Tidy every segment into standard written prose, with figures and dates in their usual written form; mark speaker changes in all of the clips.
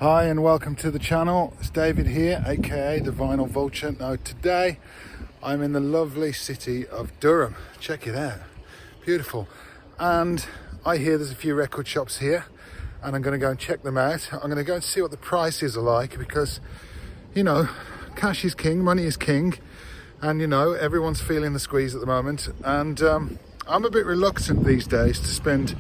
Speaker 1: Hi and welcome to the channel. It's David here, aka the Vinyl Vulture. Now today I'm in the lovely city of Durham. Check it out, beautiful. And I hear there's a few record shops here and I'm going to go and check them out. I'm going to go and see what the prices are like because, you know, cash is king, money is king, and you know, everyone's feeling the squeeze at the moment. And I'm a bit reluctant these days to spend,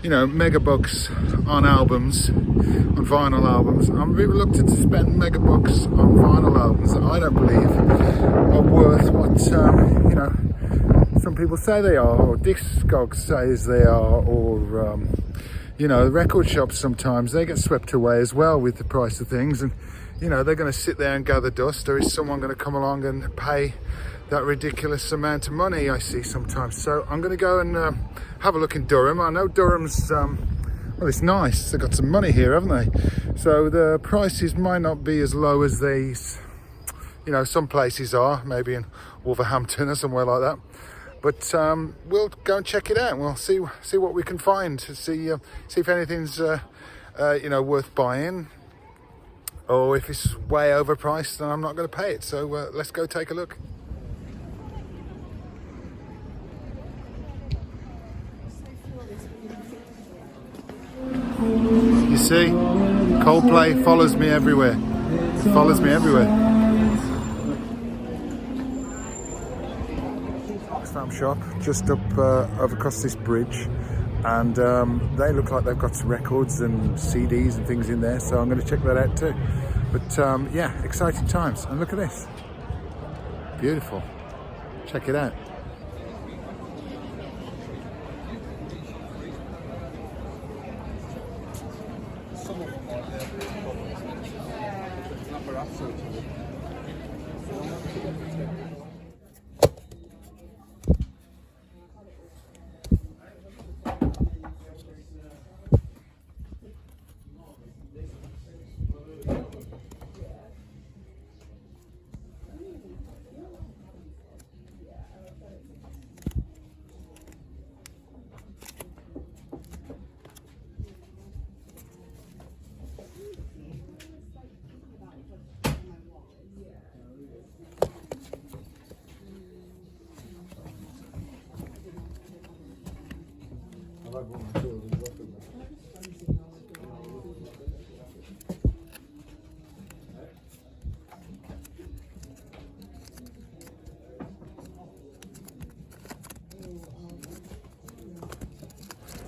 Speaker 1: you know, mega bucks on albums, on vinyl albums. I'm a bit reluctant to spend mega bucks on vinyl albums that I don't believe are worth what, you know, some people say they are, or Discogs says they are, or, you know, record shops sometimes, they get swept away as well with the price of things. And, you know, they're going to sit there and gather dust, or is someone going to come along and pay that ridiculous amount of money I see sometimes? So I'm going to go and have a look in Durham. I know Durham's, well, it's nice. They've got some money here, haven't they? So the prices might not be as low as these, you know, some places are, maybe in Wolverhampton or somewhere like that. But we'll go and check it out. We'll see what we can find to see if anything's, you know, worth buying. Or if it's way overpriced, then I'm not going to pay it. So let's go take a look. You see, Coldplay follows me everywhere. It follows me everywhere. Oxfam shop, just up over across this bridge. And they look like they've got some records and CDs and things in there, so I'm going to check that out too. But yeah, exciting times. And look at this, beautiful. Check it out.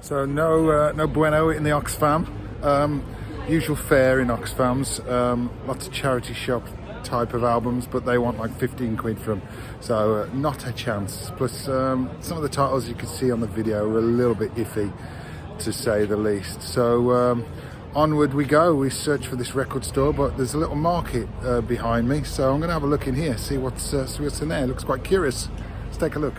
Speaker 1: So no bueno in the Oxfam. Usual fare in Oxfams. Lots of charity shop type of albums, but they want like 15 quid for them. So not a chance. Plus some of the titles you can see on the video are a little bit iffy, to say the least. So onward we go. We search for this record store, but there's a little market behind me. So I'm going to have a look in here, see what's in there. It looks quite curious. Let's take a look.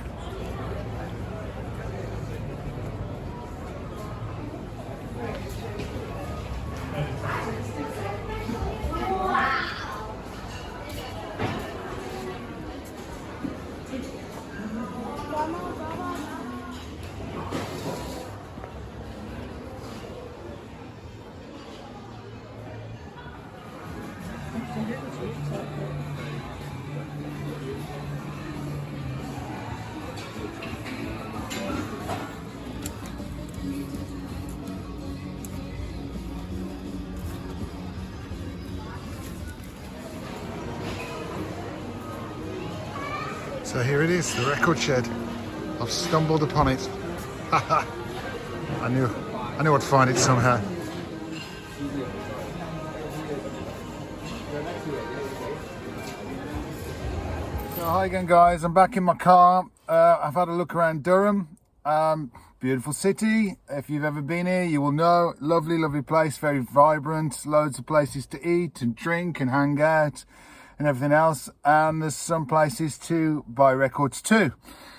Speaker 1: So here it is, the record shed. I've stumbled upon it. I knew I'd find it somehow. So hi again guys, I'm back in my car. I've had a look around Durham. Beautiful city. If you've ever been here, you will know. Lovely place, very vibrant, loads of places to eat and drink and hang out and everything else. And there's some places to buy records too.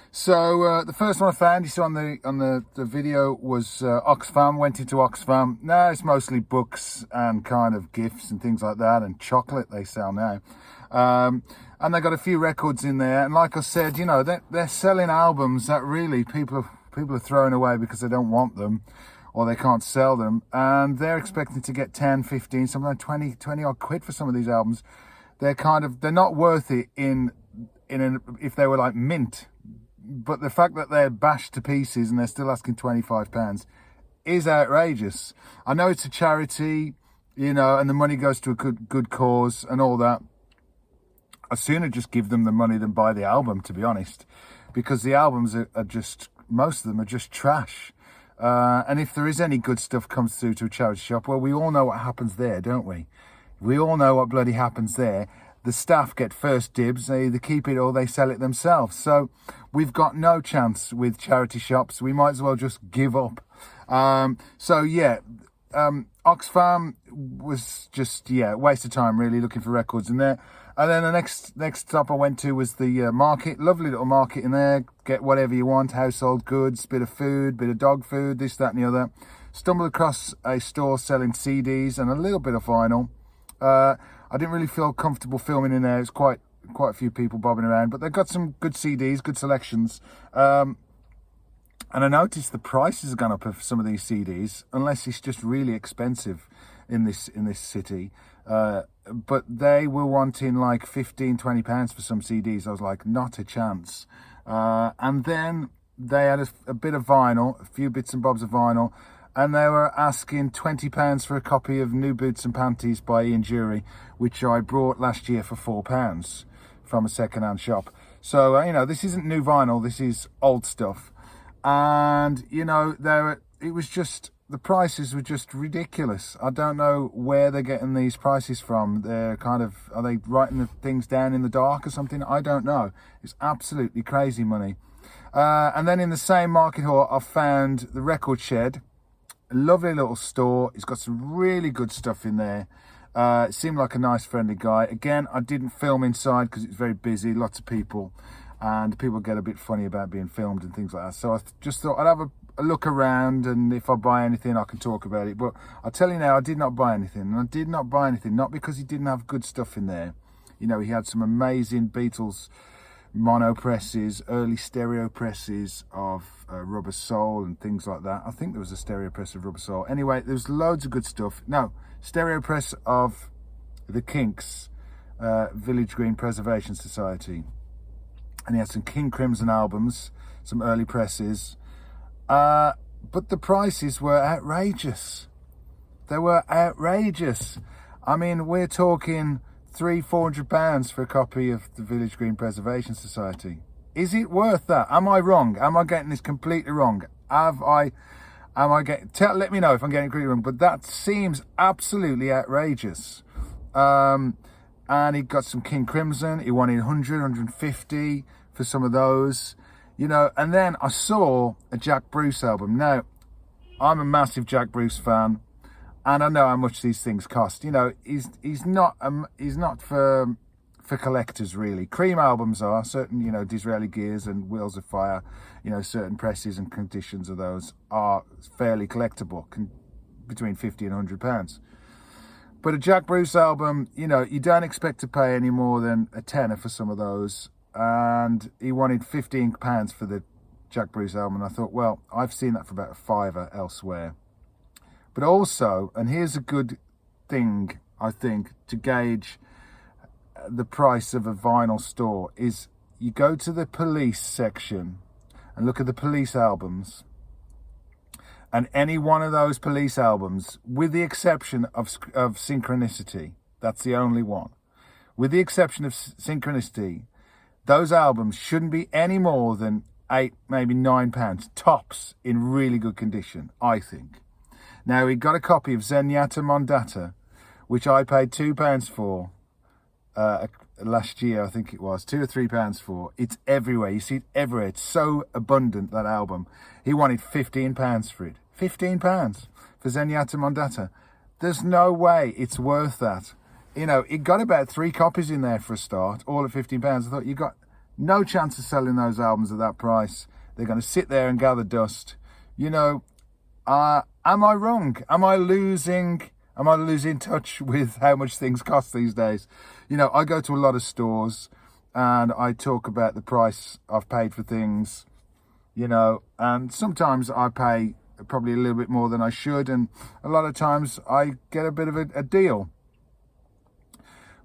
Speaker 1: So the first one I found, you saw on the video, was Oxfam. Went into Oxfam. Now it's mostly books and kind of gifts and things like that, and chocolate they sell now. And they got a few records in there. And like I said, you know, they're selling albums that really people are throwing away because they don't want them, or they can't sell them, and they're expecting to get 10, 15, something like 20 odd quid for some of these albums. They're not worth it if they were like mint. But the fact that they're bashed to pieces and they're still asking £25 is outrageous. I know it's a charity, and the money goes to a good cause and all that. I'd sooner just give them the money than buy the album, to be honest, because the albums are just, most of them are just trash. And if there is any good stuff comes through to a charity shop, well, we all know what happens there, don't we? We all know what bloody happens there. The staff get first dibs. They either keep it or they sell it themselves. So we've got no chance with charity shops. We might as well just give up. Oxfam was just, waste of time, really, looking for records in there. And then the next stop I went to was the market. Lovely little market in there. Get whatever you want, household goods, bit of food, bit of dog food, this, that and the other. Stumbled across a store selling CDs and a little bit of vinyl. I didn't really feel comfortable filming in there. It's quite a few people bobbing around, but they've got some good CDs, good selections. And I noticed the prices have gone up of some of these CDs, unless it's just really expensive in this city. But they were wanting like £15-20 for some CDs. I was like, not a chance. And then they had a bit of vinyl, a few bits and bobs of vinyl, and they were asking £20 for a copy of New Boots and Panties by Ian Dury, which I brought last year for £4 from a second-hand shop. So, this isn't new vinyl, this is old stuff. And, the prices were just ridiculous. I don't know where they're getting these prices from. Are they writing the things down in the dark or something? I don't know. It's absolutely crazy money. And then in the same market hall, I found the Record Shed. A lovely little store. It's got some really good stuff in there. It seemed like a nice, friendly guy. Again, I didn't film inside because it's very busy, lots of people, and people get a bit funny about being filmed and things like that. So I just thought I'd have a look around, and if I buy anything, I can talk about it. But I'll tell you now, I did not buy anything. And I did not buy anything, not because he didn't have good stuff in there. He had some amazing Beatles mono presses, early stereo presses of Rubber Soul and things like that. I think there was a stereo press of Rubber Soul. Anyway, there was loads of good stuff. No, stereo press of the Kinks, Village Green Preservation Society. And he had some King Crimson albums, some early presses. But the prices were outrageous. They were outrageous. I mean, we're talking £300-400 for a copy of the Village Green Preservation Society. Is it worth that? Am I wrong? Am I getting this completely wrong? Let me know if I'm getting it completely wrong, but that seems absolutely outrageous. And he got some King Crimson. He wanted 100, 150 for some of those, and then I saw a Jack Bruce album. Now, I'm a massive Jack Bruce fan, and I know how much these things cost. He's not for collectors, really. Cream albums are certain, Disraeli Gears and Wheels of Fire, certain presses and conditions of those are fairly collectible, between £50 and £100. But a Jack Bruce album, you don't expect to pay any more than a tenner for some of those. And he wanted £15 for the Jack Bruce album. And I thought, well, I've seen that for about a fiver elsewhere. But also, and here's a good thing, I think, to gauge the price of a vinyl store, is you go to the Police section and look at the Police albums. And any one of those Police albums, with the exception of Synchronicity, that's the only one. With the exception of Synchronicity, those albums shouldn't be any more than £8, maybe £9 tops in really good condition, I think. Now, we got a copy of Zenyatta Mondata, which I paid £2 for last year, I think it was, £2 or £3 for. It's everywhere. You see it everywhere. It's so abundant, that album. He wanted £15 for it. £15 for Zenyatta Mondata. There's no way it's worth that. It got about 3 copies in there for a start, all at £15. I thought, you got no chance of selling those albums at that price. They're going to sit there and gather dust. Am I wrong? Am I losing touch with how much things cost these days? I go to a lot of stores and I talk about the price I've paid for things, and sometimes I pay probably a little bit more than I should, and a lot of times I get a bit of a deal.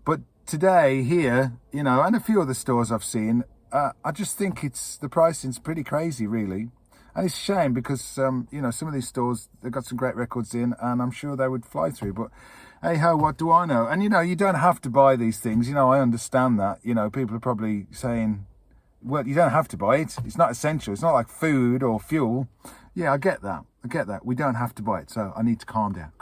Speaker 1: But today here, you know, and a few other stores I've seen, I just think the pricing's pretty crazy, really. And it's a shame because, you know, some of these stores, they've got some great records in, and I'm sure they would fly through. But hey ho, what do I know? And, you know, you don't have to buy these things. You know, I understand that. You know, people are probably saying, well, you don't have to buy it. It's not essential. It's not like food or fuel. Yeah, I get that. I get that. We don't have to buy it. So I need to calm down.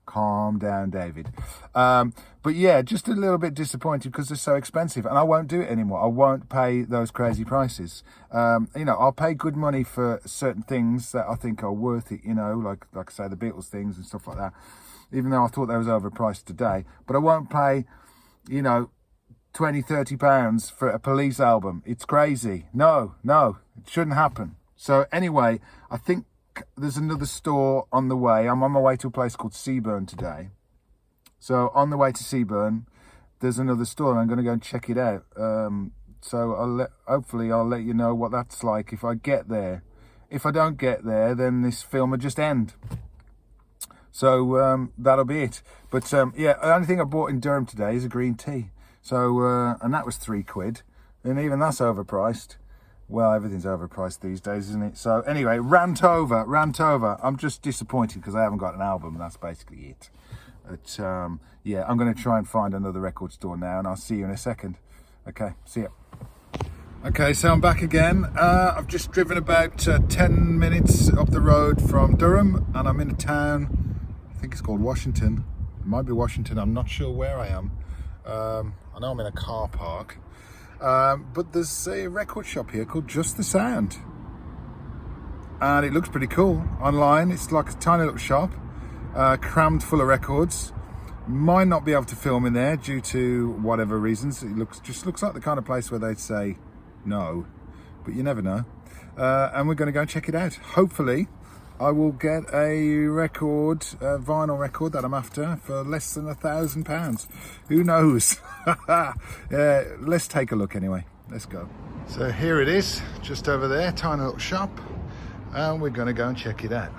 Speaker 1: Calm down, David. But yeah, just a little bit disappointed because they're so expensive, and I won't do it anymore. I won't pay those crazy prices. You know, I'll pay good money for certain things that I think are worth it, you know, like I say, the Beatles things and stuff like that, even though I thought they was overpriced today. But I won't pay, you know, 20, 30 pounds for a Police album. It's crazy. No, it shouldn't happen. So anyway, I think there's another store on the way. I'm on my way to a place called Seaburn today. So on the way to Seaburn, there's another store, and I'm going to go and check it out. So hopefully I'll let you know what that's like if I get there. If I don't get there, then this film will just end. So that'll be it. But yeah, the only thing I bought in Durham today is a green tea. So and that was £3, and even that's overpriced. Well, everything's overpriced these days, isn't it? So anyway, rant over. I'm just disappointed because I haven't got an album, and that's basically it. But yeah, I'm going to try and find another record store now, and I'll see you in a second. Okay, see ya. Okay, so I'm back again. I've just driven about 10 minutes up the road from Durham, and I'm in a town, I think it's called Washington. It might be Washington, I'm not sure where I am. I know I'm in a car park. But there's a record shop here called Just the Sound, and it looks pretty cool online. It's like a tiny little shop, crammed full of records. Might not be able to film in there due to whatever reasons. It just looks like the kind of place where they'd say no, but you never know. And we're going to go and check it out. Hopefully I will get a record, a vinyl record that I'm after for less than £1,000. Who knows? Let's take a look anyway. Let's go. So here it is, just over there, tiny little shop, and we're going to go and check it out.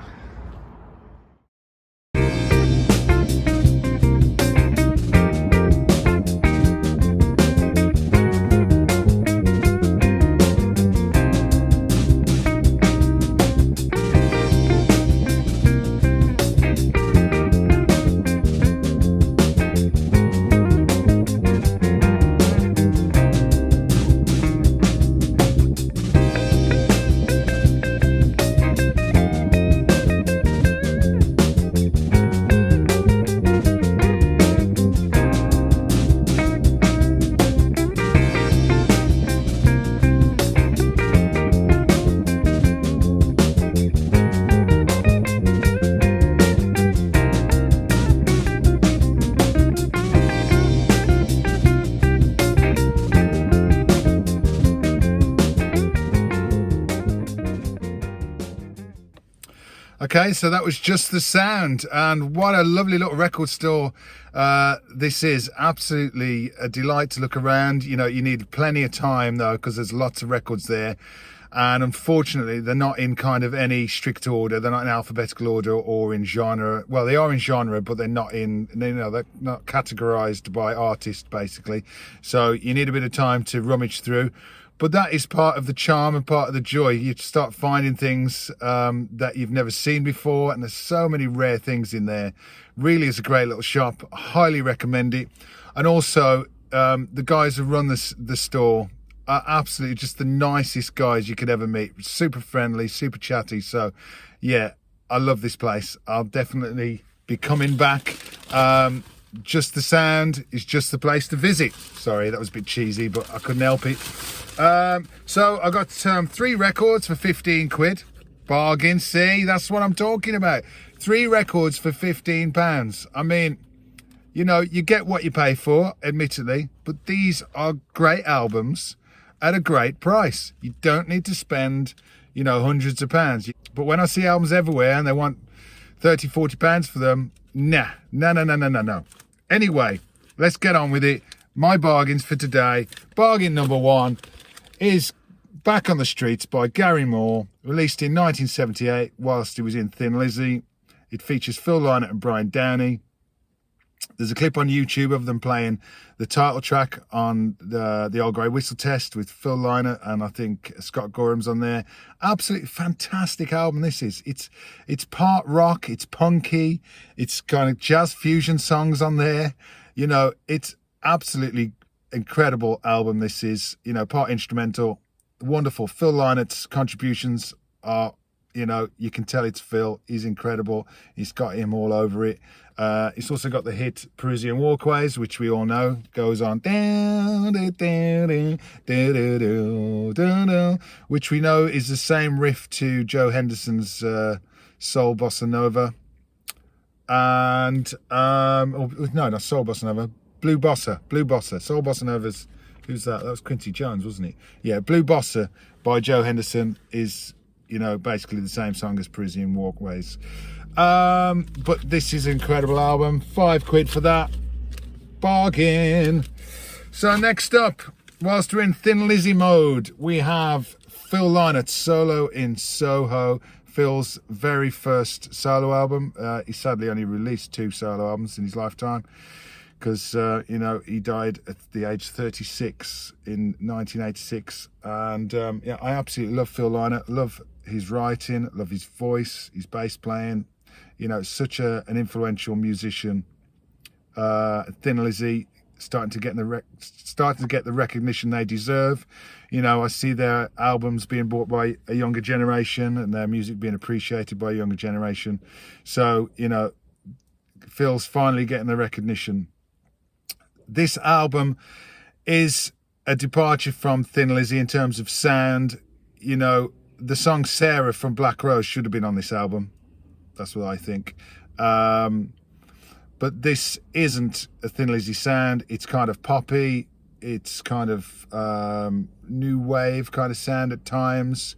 Speaker 1: Okay, so that was Just the Sound, and what a lovely little record store this is. Absolutely a delight to look around. You know, you need plenty of time though, because there's lots of records there, and unfortunately they're not in kind of any strict order. They're not in alphabetical order or in genre. Well, they are in genre, but they're not in, you know, they're not categorized by artist basically, so you need a bit of time to rummage through. But that is part of the charm and part of the joy. You start finding things that you've never seen before, and there's so many rare things in there. Really is a great little shop. I highly recommend it. And also, the guys who run the store are absolutely just the nicest guys you could ever meet. Super friendly, super chatty. So, yeah, I love this place. I'll definitely be coming back. Just the Sound is just the place to visit. Sorry, that was a bit cheesy, but I couldn't help it. So I got 3 records for £15. Bargain, see, that's what I'm talking about. 3 records for £15. I mean, you know, you get what you pay for, admittedly, but these are great albums at a great price. You don't need to spend, you know, hundreds of pounds. But when I see albums everywhere and they want 30, 40 pounds for them, no. Anyway, let's get on with it. My bargains for today. Bargain number 1 is Back on the Streets by Gary Moore, released in 1978 whilst he was in Thin Lizzy. It features Phil Lynott and Brian Downey. There's a clip on YouTube of them playing the title track on the Old Grey Whistle Test with Phil Lynott, and I think Scott Gorham's on there. Absolutely fantastic album this is. It's part rock, it's punky, it's kind of jazz fusion songs on there. You know, it's absolutely incredible album this is. You know, part instrumental, wonderful. Phil Lynott's contributions are, you know, you can tell it's Phil. He's incredible. He's got him all over it. It's also got the hit Parisian Walkways, which we all know goes on, which we know is the same riff to Joe Henderson's Soul Bossa Nova. And, no, not Soul Bossa Nova, Blue Bossa. Soul Bossa Nova's, who's that? That was Quincy Jones, wasn't it? Yeah, Blue Bossa by Joe Henderson is, you know, basically the same song as Parisian Walkways. But this is an incredible album. £5 for that. Bargain. So next up, whilst we're in Thin Lizzy mode, we have Phil Lynott's Solo in Soho. Phil's very first solo album. He sadly only released 2 solo albums in his lifetime because, you know, he died at the age of 36 in 1986. And, yeah, I absolutely love Phil Lynott. Love his writing, love his voice, his bass playing. You know, such an influential musician. Thin Lizzy starting to get the recognition they deserve. You know, I see their albums being bought by a younger generation and their music being appreciated by a younger generation. So, you know, Phil's finally getting the recognition. This album is a departure from Thin Lizzy in terms of sound. You know, the song Sarah from Black Rose should have been on this album. That's what I think. But this isn't a Thin Lizzy sound. It's kind of poppy. It's kind of new wave kind of sound at times.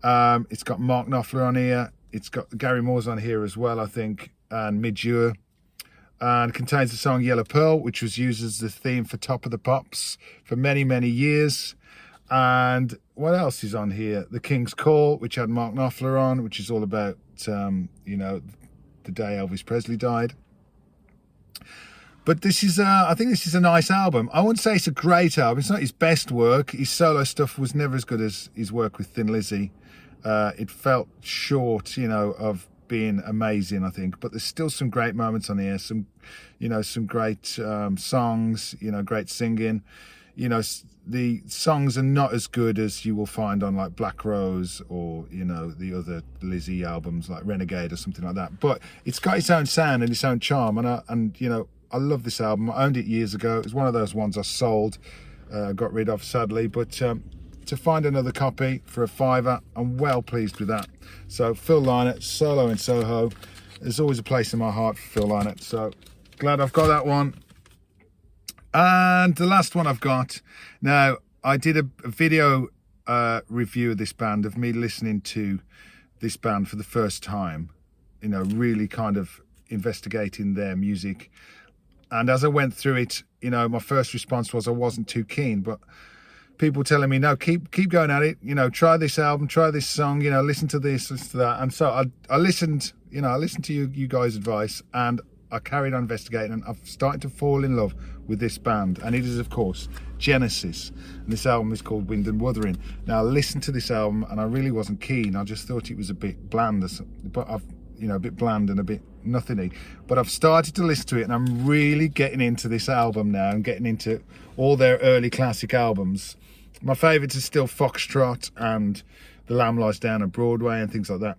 Speaker 1: It's got Mark Knopfler on here. It's got Gary Moore's on here as well, I think, and Midure. And it contains the song Yellow Pearl, which was used as the theme for Top of the Pops for many, many years. And what else is on here? The King's Call, which had Mark Knopfler on, which is all about, you know, the day Elvis Presley died. But this is, I think this is a nice album. I wouldn't say it's a great album. It's not his best work. His solo stuff was never as good as his work with Thin Lizzy. It felt short, you know, of being amazing, I think. But there's still some great moments on here. Some, you know, some great songs, you know, great singing. You know, the songs are not as good as you will find on like Black Rose or, you know, the other Lizzy albums like Renegade or something like that. But it's got its own sound and its own charm. And you know, I love this album. I owned it years ago. It was one of those ones I sold, got rid of sadly. But to find another copy for £5, I'm well pleased with that. So Phil Lynott, Solo in Soho. There's always a place in my heart for Phil Lynott. So glad I've got that one. And the last one I've got, now I did a video review of this band, of me listening to this band for the first time, you know, really kind of investigating their music. And as I went through it, you know, my first response was I wasn't too keen, but people telling me, no, keep going at it, you know, try this album, try this song, you know, listen to this, listen to that. And so I listened, you know, I listened to you guys' advice, and I carried on investigating, and I've started to fall in love with this band, and it is, of course, Genesis. And this album is called Wind and Wuthering. Now, I listened to this album, and I really wasn't keen. I just thought it was a bit bland, but a bit bland and a bit nothingy. But I've started to listen to it, and I'm really getting into this album now, and getting into all their early classic albums. My favourites are still Foxtrot and The Lamb Lies Down on Broadway and things like that.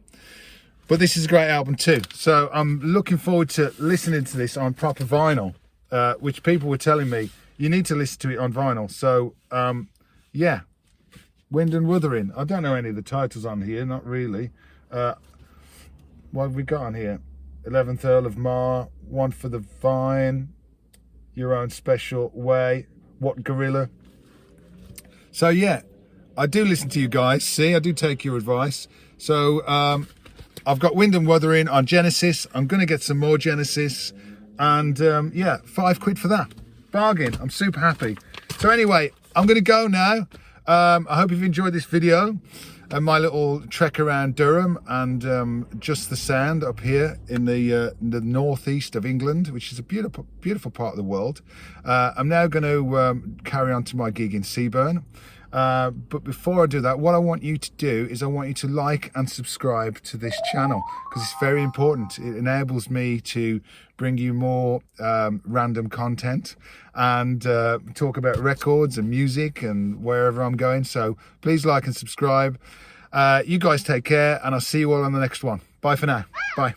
Speaker 1: But this is a great album too. So I'm looking forward to listening to this on proper vinyl, which people were telling me, you need to listen to it on vinyl. So, yeah, Wind and Wuthering. I don't know any of the titles on here, not really. What have we got on here? 11th Earl of Mar, One for the Vine, Your Own Special Way, What Gorilla. So, yeah, I do listen to you guys. See, I do take your advice. So, I've got Wind and Wuthering on Genesis. I'm going to get some more Genesis. And, yeah, £5 for that. Bargain. I'm super happy. So anyway, I'm going to go now. I hope you've enjoyed this video and my little trek around Durham and just the sand up here in the northeast of England, which is a beautiful part of the world. I'm now going to carry on to my gig in Seaburn. But before I do that, what I want you to do is I want you to like and subscribe to this channel, because it's very important. It enables me to bring you more random content and talk about records and music and wherever I'm going. So please like and subscribe. You guys take care, and I'll see you all on the next one. Bye for now. Bye.